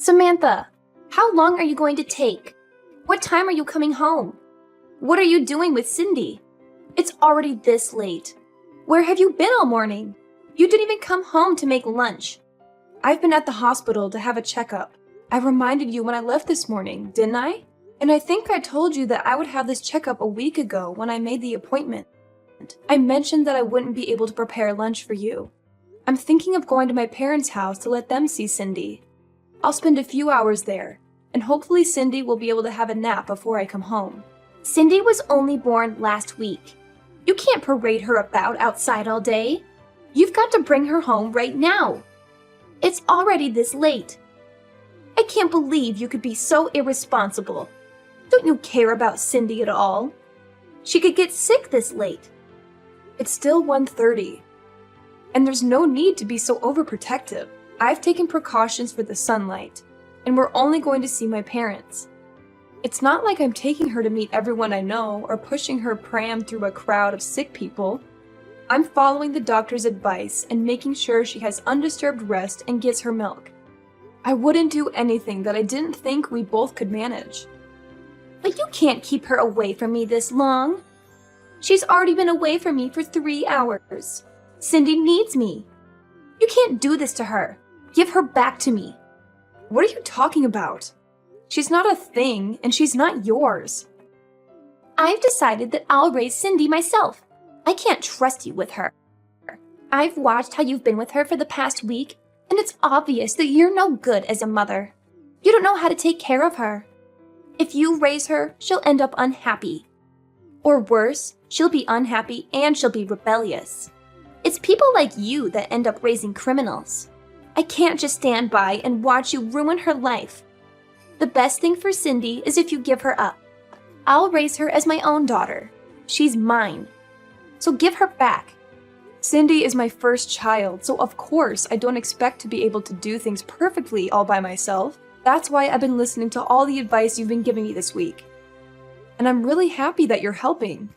Samantha, how long are you going to take? What time are you coming home? What are you doing with Cindy? It's already this late. Where have you been all morning? You didn't even come home to make lunch. I've been at the hospital to have a checkup. I reminded you when I left this morning, didn't I? And I think I told you that I would have this checkup a week ago when I made the appointment. I mentioned that I wouldn't be able to prepare lunch for you. I'm thinking of going to my parents' house to let them see Cindy. I'll spend a few hours there, and hopefully Cindy will be able to have a nap before I come home. Cindy was only born last week. You can't parade her about outside all day. You've got to bring her home right now. It's already this late. I can't believe you could be so irresponsible. Don't you care about Cindy at all? She could get sick this late. It's still 1:30, and there's no need to be so overprotective. I've taken precautions for the sunlight, and we're only going to see my parents. It's not like I'm taking her to meet everyone I know or pushing her pram through a crowd of sick people. I'm following the doctor's advice and making sure she has undisturbed rest and gets her milk. I wouldn't do anything that I didn't think we both could manage. But you can't keep her away from me this long. She's already been away from me for 3 hours. Cindy needs me. You can't do this to her. Give her back to me. What are you talking about? She's not a thing, and she's not yours. I've decided that I'll raise Cindy myself. I can't trust you with her. I've watched how you've been with her for the past week, and it's obvious that you're no good as a mother. You don't know how to take care of her. If you raise her, she'll end up unhappy. Or worse, she'll be unhappy and she'll be rebellious. It's people like you that end up raising criminals. I can't just stand by and watch you ruin her life. The best thing for Cindy is if you give her up. I'll raise her as my own daughter. She's mine. So give her back. Cindy is my first child, so of course I don't expect to be able to do things perfectly all by myself. That's why I've been listening to all the advice you've been giving me this week. And I'm really happy that you're helping.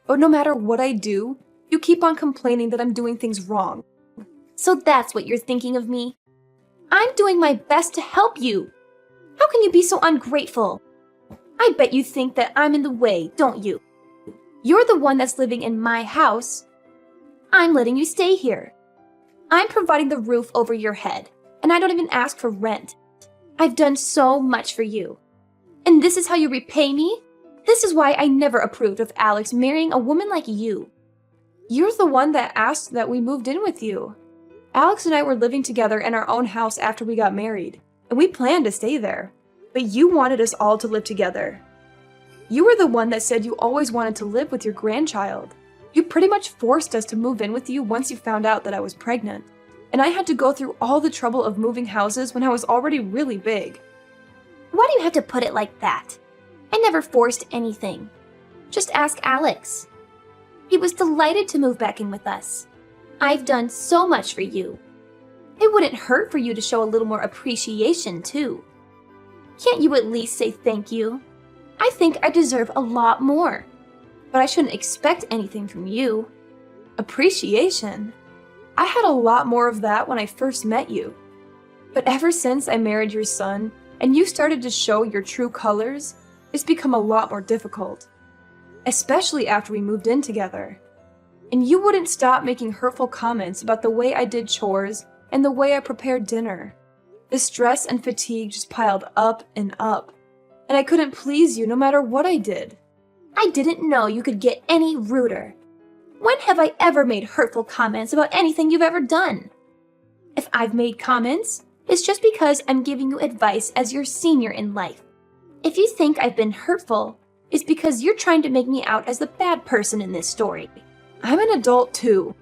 But no matter what I do, you keep on complaining that I'm doing things wrong. So that's what you're thinking of me? I'm doing my best to help you. How can you be so ungrateful? I bet you think that I'm in the way, don't you? You're the one that's living in my house. I'm letting you stay here. I'm providing the roof over your head, and I don't even ask for rent. I've done so much for you. And this is how you repay me? This is why I never approved of Alex marrying a woman like you. You're the one that asked that we moved in with you. Alex and I were living together in our own house after we got married, and we planned to stay there. But you wanted us all to live together. You were the one that said you always wanted to live with your grandchild. You pretty much forced us to move in with you once you found out that I was pregnant. And I had to go through all the trouble of moving houses when I was already really big. Why do you have to put it like that? I never forced anything. Just ask Alex. He was delighted to move back in with us. I've done so much for you. It wouldn't hurt for you to show a little more appreciation, too. Can't you at least say thank you? I think I deserve a lot more. But I shouldn't expect anything from you. Appreciation? I had a lot more of that when I first met you. But ever since I married your son, and you started to show your true colors, it's become a lot more difficult. Especially after we moved in together. And you wouldn't stop making hurtful comments about the way I did chores and the way I prepared dinner. The stress and fatigue just piled up and up. And I couldn't please you no matter what I did. I didn't know you could get any ruder. When have I ever made hurtful comments about anything you've ever done? If I've made comments, it's just because I'm giving you advice as your senior in life. If you think I've been hurtful, it's because you're trying to make me out as the bad person in this story. I'm an adult too.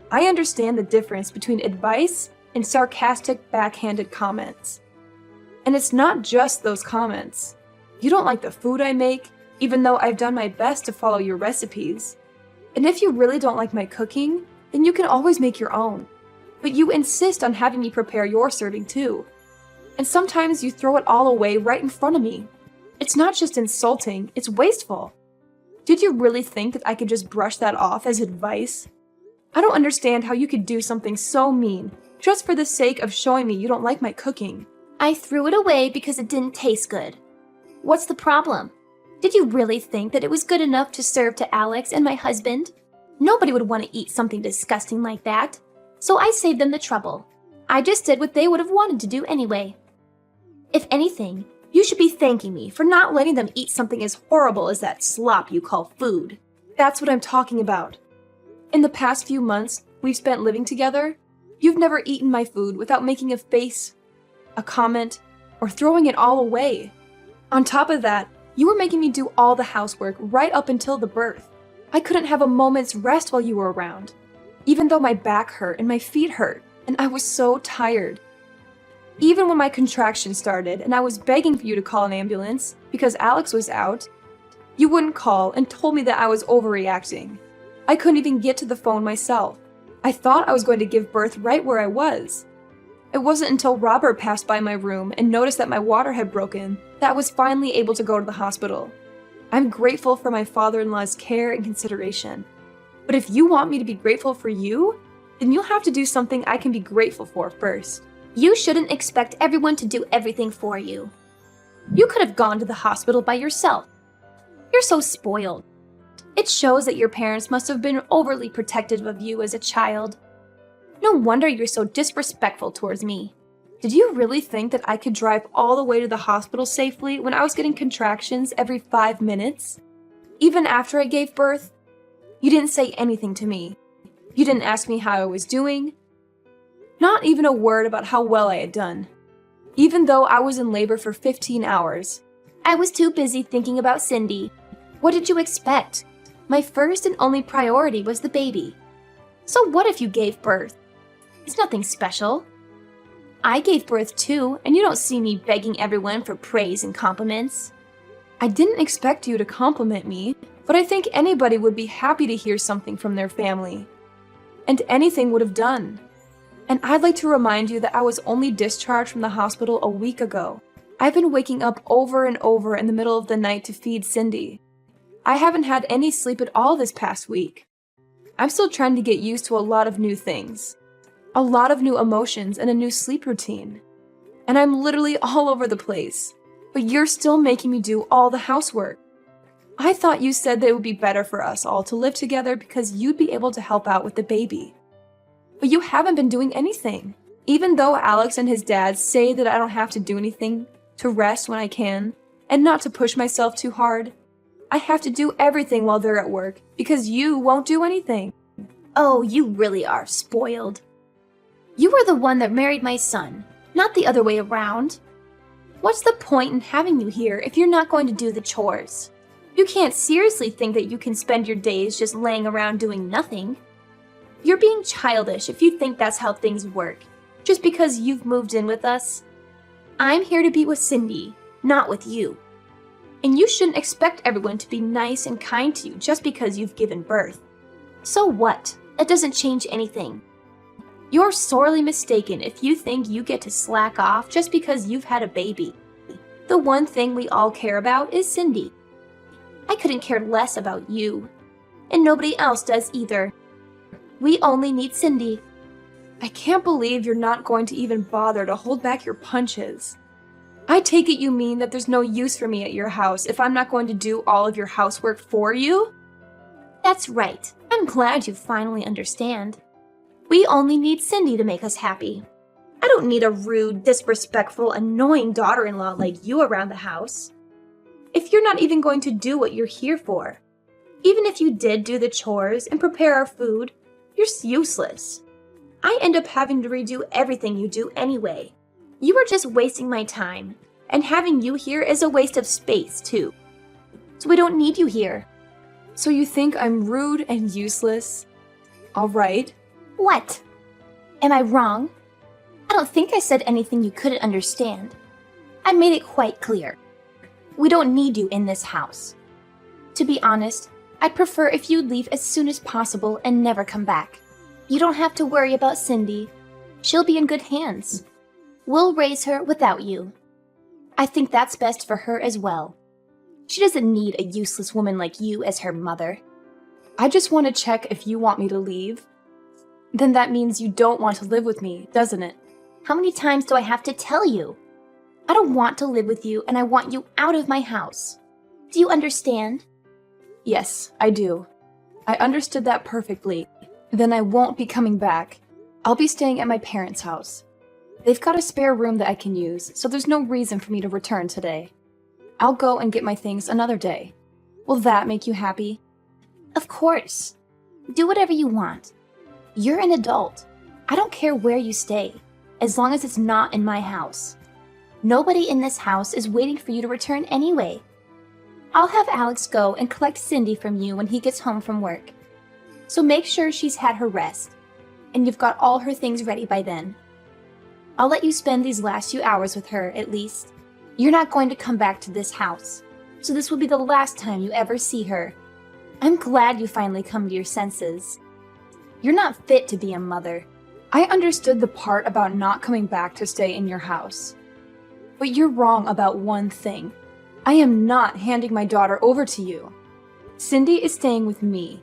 I understand the difference between advice and sarcastic, backhanded comments. And it's not just those comments. You don't like the food I make, even though I've done my best to follow your recipes. And if you really don't like my cooking, then you can always make your own. But you insist on having me prepare your serving too. And sometimes you throw it all away right in front of me. It's not just insulting, it's wasteful. Did you really think that I could just brush that off as advice? I don't understand how you could do something so mean just for the sake of showing me you don't like my cooking. I threw it away because it didn't taste good. What's the problem? Did you really think that it was good enough to serve to Alex and my husband? Nobody would want to eat something disgusting like that, so I saved them the trouble. I just did what they would have wanted to do anyway. If anything, you should be thanking me for not letting them eat something as horrible as that slop you call food. That's what I'm talking about. In the past few months we've spent living together, you've never eaten my food without making a face, a comment, or throwing it all away. On top of that, you were making me do all the housework right up until the birth. I couldn't have a moment's rest while you were around, even though my back hurt and my feet hurt, and I was so tired. Even when my contractions started and I was begging for you to call an ambulance because Alex was out, you wouldn't call and told me that I was overreacting. I couldn't even get to the phone myself. I thought I was going to give birth right where I was. It wasn't until Robert passed by my room and noticed that my water had broken that I was finally able to go to the hospital. I'm grateful for my father-in-law's care and consideration. But if you want me to be grateful for you, then you'll have to do something I can be grateful for first. You shouldn't expect everyone to do everything for you. You could have gone to the hospital by yourself. You're so spoiled. It shows that your parents must have been overly protective of you as a child. No wonder you're so disrespectful towards me. Did you really think that I could drive all the way to the hospital safely when I was getting contractions every 5 minutes? Even after I gave birth? You didn't say anything to me. You didn't ask me how I was doing. Not even a word about how well I had done. Even though I was in labor for 15 hours. I was too busy thinking about Cindy. What did you expect? My first and only priority was the baby. So what if you gave birth? It's nothing special. I gave birth too, and you don't see me begging everyone for praise and compliments. I didn't expect you to compliment me, but I think anybody would be happy to hear something from their family. And anything would have done. And I'd like to remind you that I was only discharged from the hospital a week ago. I've been waking up over and over in the middle of the night to feed Cindy. I haven't had any sleep at all this past week. I'm still trying to get used to a lot of new things. A lot of new emotions and a new sleep routine. And I'm literally all over the place. But you're still making me do all the housework. I thought you said that it would be better for us all to live together because you'd be able to help out with the baby. But you haven't been doing anything. Even though Alex and his dad say that I don't have to do anything, to rest when I can, and not to push myself too hard, I have to do everything while they're at work because you won't do anything. Oh, you really are spoiled. You were the one that married my son, not the other way around. What's the point in having you here if you're not going to do the chores? You can't seriously think that you can spend your days just laying around doing nothing. You're being childish if you think that's how things work, just because you've moved in with us. I'm here to be with Cindy, not with you. And you shouldn't expect everyone to be nice and kind to you just because you've given birth. So what? That doesn't change anything. You're sorely mistaken if you think you get to slack off just because you've had a baby. The one thing we all care about is Cindy. I couldn't care less about you. And nobody else does either. We only need Cindy. I can't believe you're not going to even bother to hold back your punches. I take it you mean that there's no use for me at your house if I'm not going to do all of your housework for you? That's right. I'm glad you finally understand. We only need Cindy to make us happy. I don't need a rude, disrespectful, annoying daughter-in-law like you around the house. If you're not even going to do what you're here for, even if you did do the chores and prepare our food, you're useless. I end up having to redo everything you do anyway. You are just wasting my time, and having you here is a waste of space, too. So we don't need you here. So you think I'm rude and useless? All right. What? Am I wrong? I don't think I said anything you couldn't understand. I made it quite clear. We don't need you in this house. To be honest, I'd prefer if you'd leave as soon as possible and never come back. You don't have to worry about Cindy. She'll be in good hands. We'll raise her without you. I think that's best for her as well. She doesn't need a useless woman like you as her mother. I just want to check if you want me to leave. Then that means you don't want to live with me, doesn't it? How many times do I have to tell you? I don't want to live with you, and I want you out of my house. Do you understand? Yes, I do. I understood that perfectly. Then I won't be coming back. I'll be staying at my parents' house. They've got a spare room that I can use, so there's no reason for me to return today. I'll go and get my things another day. Will that make you happy? Of course. Do whatever you want. You're an adult. I don't care where you stay, as long as it's not in my house. Nobody in this house is waiting for you to return anyway. I'll have Alex go and collect Cindy from you when he gets home from work. So make sure she's had her rest, and you've got all her things ready by then. I'll let you spend these last few hours with her, at least. You're not going to come back to this house, so this will be the last time you ever see her. I'm glad you finally come to your senses. You're not fit to be a mother. I understood the part about not coming back to stay in your house. But you're wrong about one thing. I am not handing my daughter over to you. Cindy is staying with me.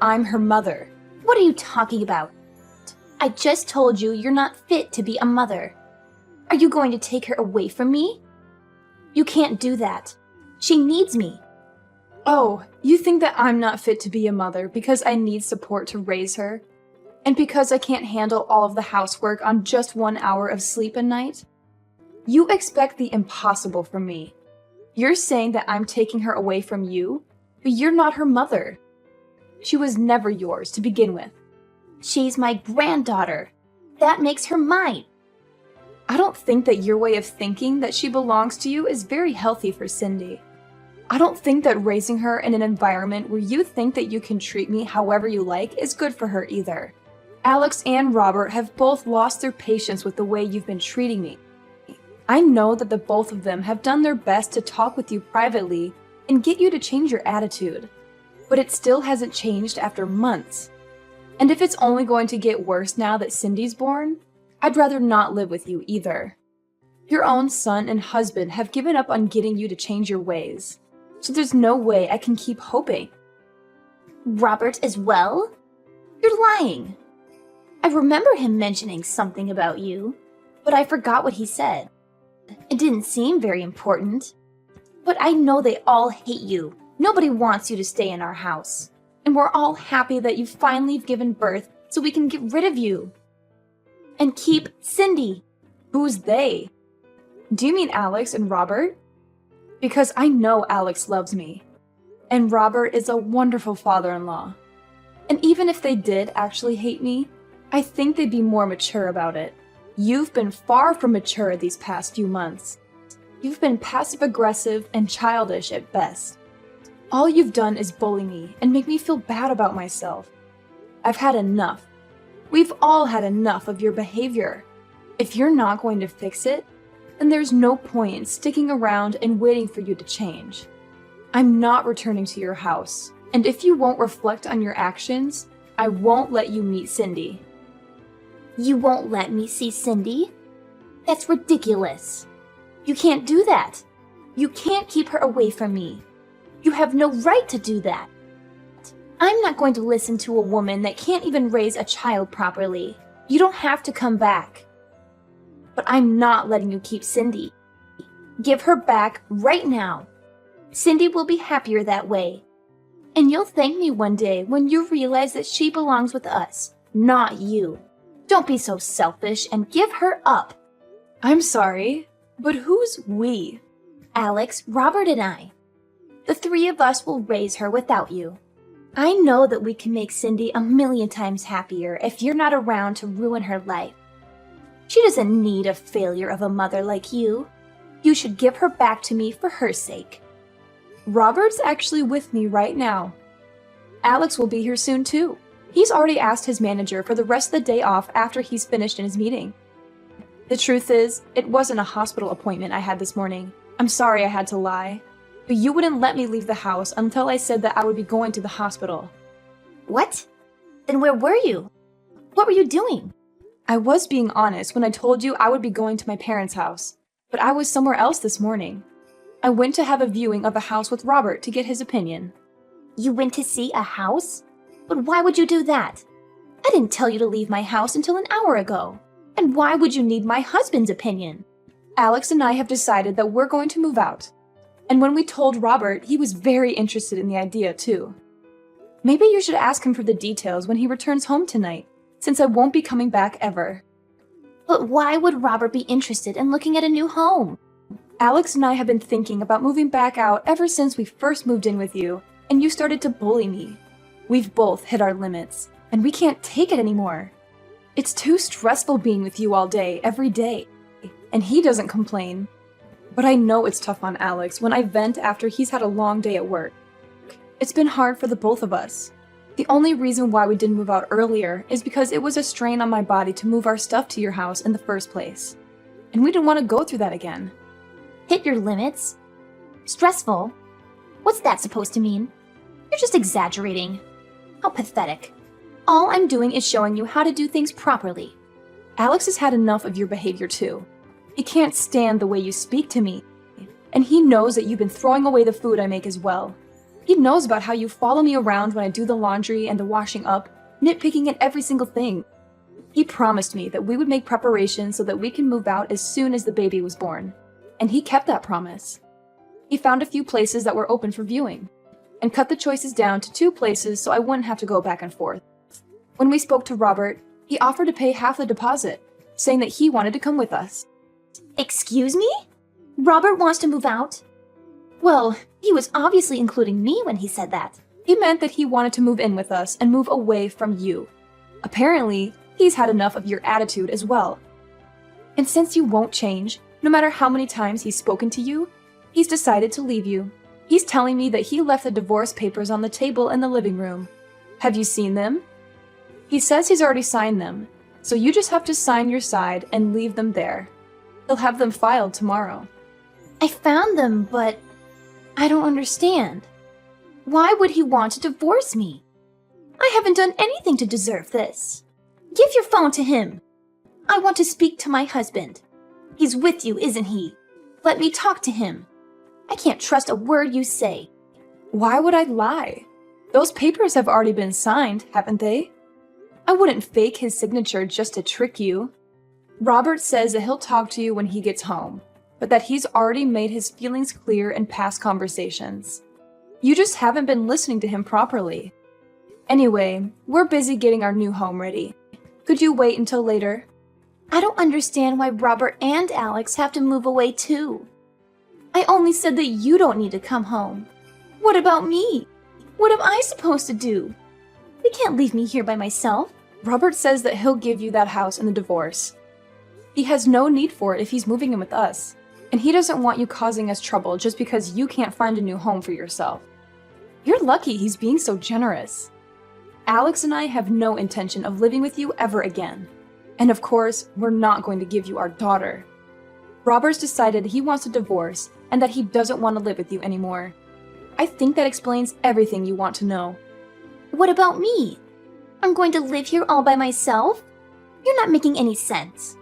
I'm her mother. What are you talking about? I just told you you're not fit to be a mother. Are you going to take her away from me? You can't do that. She needs me. Oh, you think that I'm not fit to be a mother because I need support to raise her? And because I can't handle all of the housework on just 1 hour of sleep a night? You expect the impossible from me. You're saying that I'm taking her away from you, but you're not her mother. She was never yours to begin with. She's my granddaughter. That makes her mine. I don't think that your way of thinking that she belongs to you is very healthy for Cindy. I don't think that raising her in an environment where you think that you can treat me however you like is good for her either. Alex and Robert have both lost their patience with the way you've been treating me. I know that the both of them have done their best to talk with you privately and get you to change your attitude, but it still hasn't changed after months. And if it's only going to get worse now that Cindy's born, I'd rather not live with you either. Your own son and husband have given up on getting you to change your ways, so there's no way I can keep hoping. Robert as well? You're lying. I remember him mentioning something about you, but I forgot what he said. It didn't seem very important. But I know they all hate you. Nobody wants you to stay in our house. And we're all happy that you finally have given birth so we can get rid of you. And keep Cindy. Who's they? Do you mean Alex and Robert? Because I know Alex loves me. And Robert is a wonderful father-in-law. And even if they did actually hate me, I think they'd be more mature about it. You've been far from mature these past few months. You've been passive-aggressive and childish at best. All you've done is bully me and make me feel bad about myself. I've had enough. We've all had enough of your behavior. If you're not going to fix it, then there's no point in sticking around and waiting for you to change. I'm not returning to your house, and if you won't reflect on your actions, I won't let you meet Cindy. You won't let me see Cindy? That's ridiculous. You can't do that. You can't keep her away from me. You have no right to do that. I'm not going to listen to a woman that can't even raise a child properly. You don't have to come back. But I'm not letting you keep Cindy. Give her back right now. Cindy will be happier that way. And you'll thank me one day when you realize that she belongs with us, not you. Don't be so selfish and give her up. I'm sorry, but who's we? Alex, Robert, and I. The three of us will raise her without you. I know that we can make Cindy 1,000,000 times happier if you're not around to ruin her life. She doesn't need a failure of a mother like you. You should give her back to me for her sake. Robert's actually with me right now. Alex will be here soon too. He's already asked his manager for the rest of the day off after he's finished in his meeting. The truth is, it wasn't a hospital appointment I had this morning. I'm sorry I had to lie. But you wouldn't let me leave the house until I said that I would be going to the hospital. What? Then where were you? What were you doing? I was being honest when I told you I would be going to my parents' house, but I was somewhere else this morning. I went to have a viewing of a house with Robert to get his opinion. You went to see a house? But why would you do that? I didn't tell you to leave my house until an hour ago. And why would you need my husband's opinion? Alex and I have decided that we're going to move out. And when we told Robert, he was very interested in the idea too. Maybe you should ask him for the details when he returns home tonight, since I won't be coming back ever. But why would Robert be interested in looking at a new home? Alex and I have been thinking about moving back out ever since we first moved in with you, and you started to bully me. We've both hit our limits, and we can't take it anymore. It's too stressful being with you all day, every day, and he doesn't complain. But I know it's tough on Alex when I vent after he's had a long day at work. It's been hard for the both of us. The only reason why we didn't move out earlier is because it was a strain on my body to move our stuff to your house in the first place. And we didn't want to go through that again. Hit your limits? Stressful? What's that supposed to mean? You're just exaggerating. How pathetic. All I'm doing is showing you how to do things properly. Alex has had enough of your behavior too. He can't stand the way you speak to me. And he knows that you've been throwing away the food I make as well. He knows about how you follow me around when I do the laundry and the washing up, nitpicking at every single thing. He promised me that we would make preparations so that we can move out as soon as the baby was born. And he kept that promise. He found a few places that were open for viewing, and cut the choices down to 2 places so I wouldn't have to go back and forth. When we spoke to Robert, he offered to pay half the deposit, saying that he wanted to come with us. Excuse me? Robert wants to move out? Well, he was obviously including me when he said that. He meant that he wanted to move in with us and move away from you. Apparently, he's had enough of your attitude as well. And since you won't change, no matter how many times he's spoken to you, he's decided to leave you. He's telling me that he left the divorce papers on the table in the living room. Have you seen them? He says he's already signed them, so you just have to sign your side and leave them there. He'll have them filed tomorrow. I found them, but I don't understand. Why would he want to divorce me? I haven't done anything to deserve this. Give your phone to him. I want to speak to my husband. He's with you, isn't he? Let me talk to him. I can't trust a word you say. Why would I lie? Those papers have already been signed, haven't they? I wouldn't fake his signature just to trick you. Robert says that he'll talk to you when he gets home, but that he's already made his feelings clear in past conversations. You just haven't been listening to him properly. Anyway, we're busy getting our new home ready. Could you wait until later? I don't understand why Robert and Alex have to move away too. I only said that you don't need to come home. What about me? What am I supposed to do? They can't leave me here by myself. Robert says that he'll give you that house in the divorce. He has no need for it if he's moving in with us, and he doesn't want you causing us trouble just because you can't find a new home for yourself. You're lucky he's being so generous. Alex and I have no intention of living with you ever again. And of course, we're not going to give you our daughter. Robert's decided he wants a divorce and that he doesn't want to live with you anymore. I think that explains everything you want to know. What about me? I'm going to live here all by myself? You're not making any sense.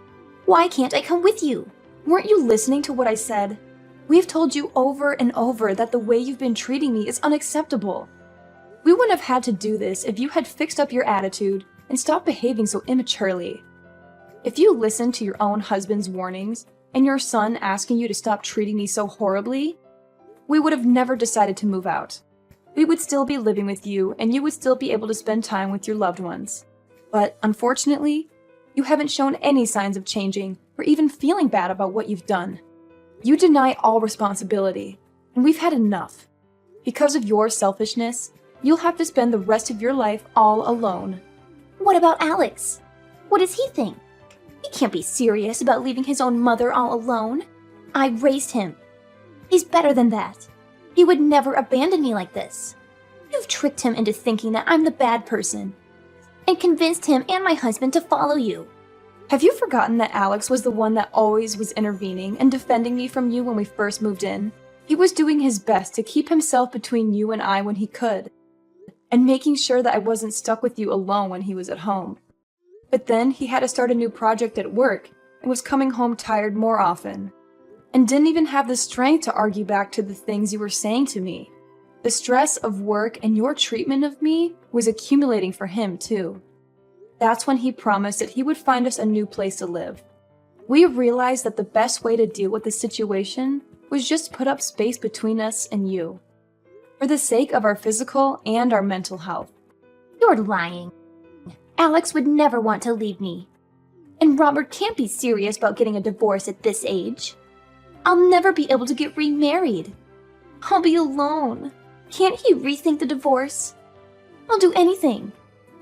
Why can't I come with you? Weren't you listening to what I said? We've told you over and over that the way you've been treating me is unacceptable. We wouldn't have had to do this if you had fixed up your attitude and stopped behaving so immaturely. If you listened to your own husband's warnings and your son asking you to stop treating me so horribly, we would have never decided to move out. We would still be living with you and you would still be able to spend time with your loved ones. But unfortunately, you haven't shown any signs of changing or even feeling bad about what you've done. You deny all responsibility, and we've had enough. Because of your selfishness, you'll have to spend the rest of your life all alone. What about Alex? What does he think? He can't be serious about leaving his own mother all alone. I raised him. He's better than that. He would never abandon me like this. You've tricked him into thinking that I'm the bad person, and convinced him and my husband to follow you. Have you forgotten that Alex was the one that always was intervening and defending me from you when we first moved in? He was doing his best to keep himself between you and I when he could, and making sure that I wasn't stuck with you alone when he was at home. But then he had to start a new project at work and was coming home tired more often, and didn't even have the strength to argue back to the things you were saying to me. The stress of work and your treatment of me was accumulating for him too. That's when he promised that he would find us a new place to live. We realized that the best way to deal with the situation was just put up space between us and you, for the sake of our physical and our mental health. You're lying. Alex would never want to leave me. And Robert can't be serious about getting a divorce at this age. I'll never be able to get remarried. I'll be alone. Can't he rethink the divorce? I'll do anything.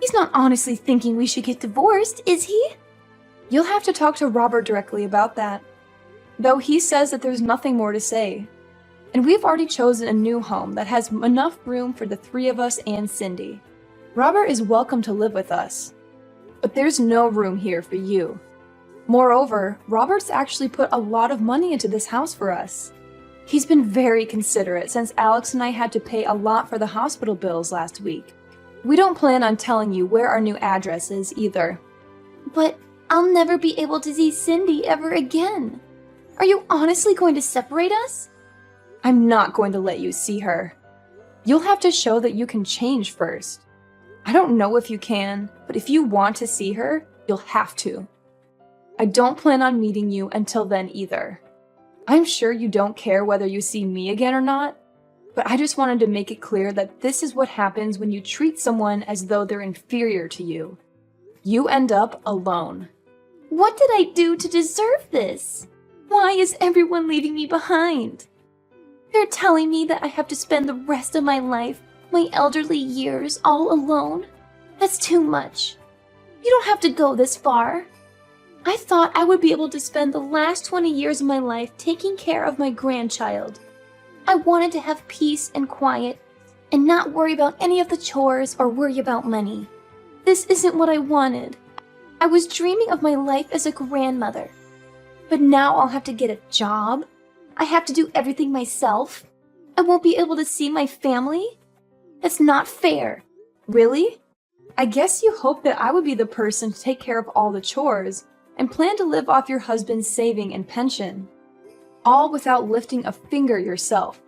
He's not honestly thinking we should get divorced, is he? You'll have to talk to Robert directly about that, though he says that there's nothing more to say. And we've already chosen a new home that has enough room for the three of us and Cindy. Robert is welcome to live with us, but there's no room here for you. Moreover, Robert's actually put a lot of money into this house for us. He's been very considerate since Alex and I had to pay a lot for the hospital bills last week. We don't plan on telling you where our new address is either. But I'll never be able to see Cindy ever again. Are you honestly going to separate us? I'm not going to let you see her. You'll have to show that you can change first. I don't know if you can, but if you want to see her, you'll have to. I don't plan on meeting you until then either. I'm sure you don't care whether you see me again or not, but I just wanted to make it clear that this is what happens when you treat someone as though they're inferior to you. You end up alone. What did I do to deserve this? Why is everyone leaving me behind? They're telling me that I have to spend the rest of my life, my elderly years, all alone? That's too much. You don't have to go this far. I thought I would be able to spend the last 20 years of my life taking care of my grandchild. I wanted to have peace and quiet and not worry about any of the chores or worry about money. This isn't what I wanted. I was dreaming of my life as a grandmother. But now I'll have to get a job. I have to do everything myself. I won't be able to see my family. That's not fair. Really? I guess you hope that I would be the person to take care of all the chores and plan to live off your husband's saving and pension, all without lifting a finger yourself.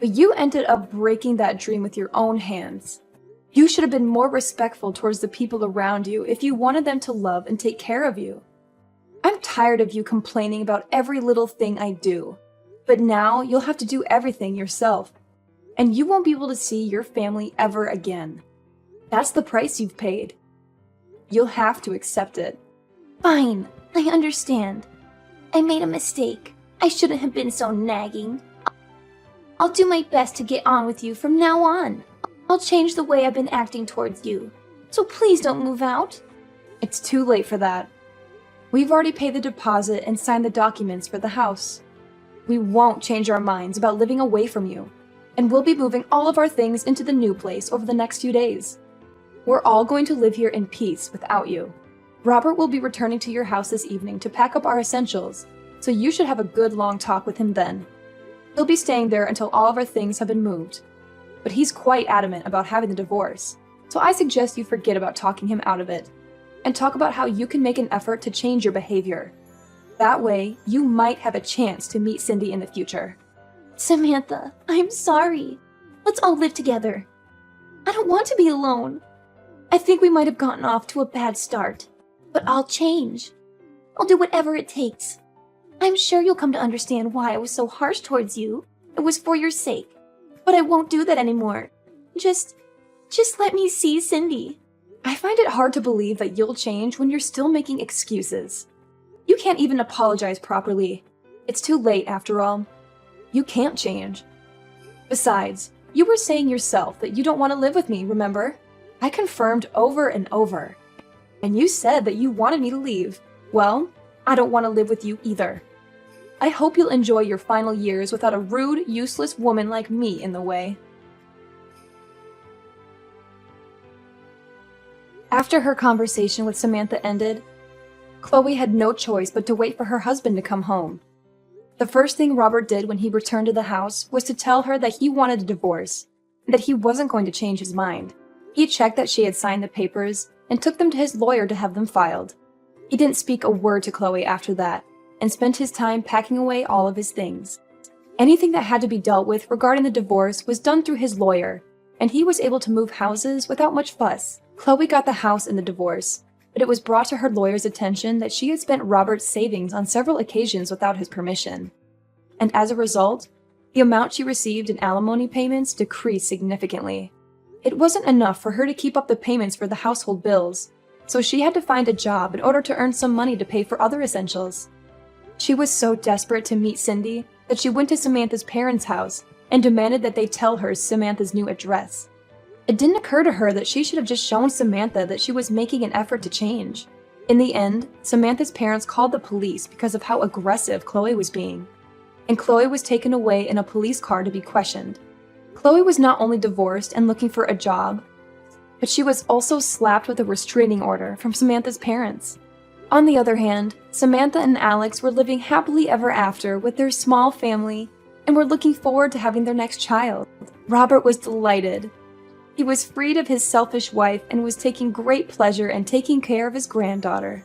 But you ended up breaking that dream with your own hands. You should have been more respectful towards the people around you if you wanted them to love and take care of you. I'm tired of you complaining about every little thing I do, but now you'll have to do everything yourself, and you won't be able to see your family ever again. That's the price you've paid. You'll have to accept it. Fine, I understand. I made a mistake. I shouldn't have been so nagging. I'll do my best to get on with you from now on. I'll change the way I've been acting towards you. So please don't move out. It's too late for that. We've already paid the deposit and signed the documents for the house. We won't change our minds about living away from you, and we'll be moving all of our things into the new place over the next few days. We're all going to live here in peace without you. Robert will be returning to your house this evening to pack up our essentials, so you should have a good long talk with him then. He'll be staying there until all of our things have been moved. But he's quite adamant about having the divorce, so I suggest you forget about talking him out of it, and talk about how you can make an effort to change your behavior. That way, you might have a chance to meet Cindy in the future. Samantha, I'm sorry. Let's all live together. I don't want to be alone. I think we might have gotten off to a bad start, but I'll change. I'll do whatever it takes. I'm sure you'll come to understand why I was so harsh towards you. It was for your sake. But I won't do that anymore. Just let me see Cindy. I find it hard to believe that you'll change when you're still making excuses. You can't even apologize properly. It's too late after all. You can't change. Besides, you were saying yourself that you don't want to live with me, remember? I confirmed over and over. And you said that you wanted me to leave. Well, I don't want to live with you either. I hope you'll enjoy your final years without a rude, useless woman like me in the way. After her conversation with Samantha ended, Chloe had no choice but to wait for her husband to come home. The first thing Robert did when he returned to the house was to tell her that he wanted a divorce, and that he wasn't going to change his mind. He checked that she had signed the papers and took them to his lawyer to have them filed. He didn't speak a word to Chloe after that, and spent his time packing away all of his things. Anything that had to be dealt with regarding the divorce was done through his lawyer, and he was able to move houses without much fuss. Chloe got the house in the divorce, but it was brought to her lawyer's attention that she had spent Robert's savings on several occasions without his permission. And as a result, the amount she received in alimony payments decreased significantly. It wasn't enough for her to keep up the payments for the household bills, so she had to find a job in order to earn some money to pay for other essentials. She was so desperate to meet Cindy that she went to Samantha's parents' house and demanded that they tell her Samantha's new address. It didn't occur to her that she should have just shown Samantha that she was making an effort to change. In the end, Samantha's parents called the police because of how aggressive Chloe was being, and Chloe was taken away in a police car to be questioned. Chloe was not only divorced and looking for a job, but she was also slapped with a restraining order from Samantha's parents. On the other hand, Samantha and Alex were living happily ever after with their small family and were looking forward to having their next child. Robert was delighted. He was freed of his selfish wife and was taking great pleasure in taking care of his granddaughter.